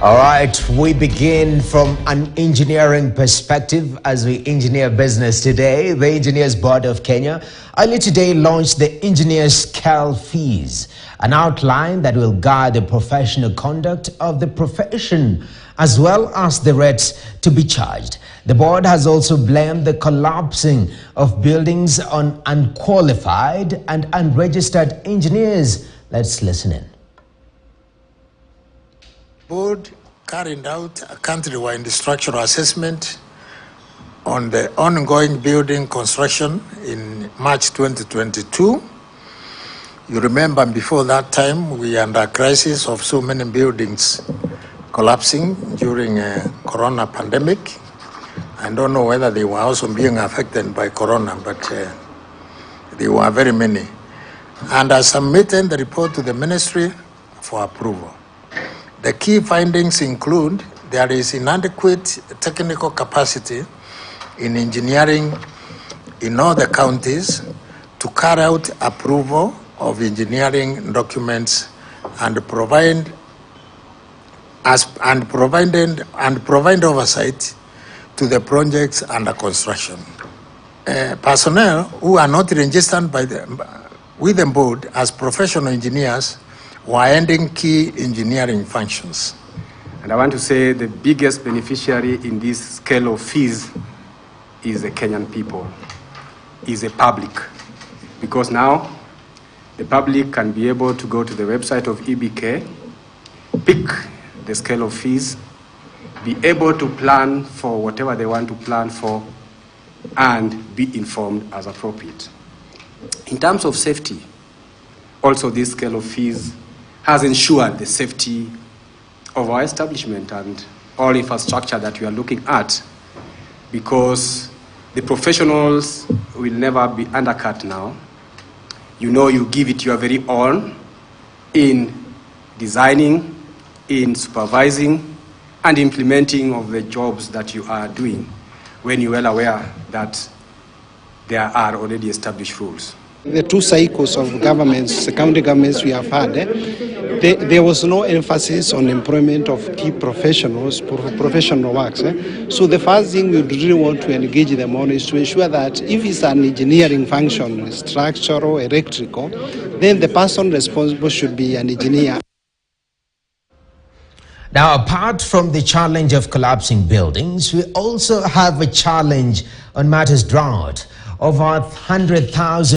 All right, we begin from an engineering perspective as we engineer business today. The Engineers Board of Kenya earlier today launched the Engineers SCLE fees, an outline that will guide the professional conduct of the profession as well as the rates to be charged. The board has also blamed the collapsing of buildings on unqualified and unregistered engineers. Let's listen in. Board carried out a countrywide structural assessment on the ongoing building construction in March 2022. You remember before that time, we were under a crisis of so many buildings collapsing during a corona pandemic. I don't know whether they were also being affected by corona, but there were very many. And I submitted the report to the ministry for approval. The key findings include there is inadequate technical capacity in engineering in all the counties to carry out approval of engineering documents and provide oversight to the projects under construction. Personnel who are not registered with the board as professional engineers were ending key engineering functions. And I want to say the biggest beneficiary in this scale of fees is the Kenyan people, is the public. Because now the public can be able to go to the website of EBK, pick the scale of fees, be able to plan for whatever they want to plan for, and be informed as appropriate. In terms of safety, also this scale of fees has ensured the safety of our establishment and all infrastructure that we are looking at, because the professionals will never be undercut now. You know, you give it your very own in designing, in supervising, and implementing of the jobs that you are doing, when you're well aware that there are already established rules. The two cycles of governments, county governments we have had, there was no emphasis on employment of key professionals, professional works. So the first thing we really want to engage them on is to ensure that if it's an engineering function, structural, electrical, then the person responsible should be an engineer. Now, apart from the challenge of collapsing buildings, we also have a challenge on matters drought. Over 100,000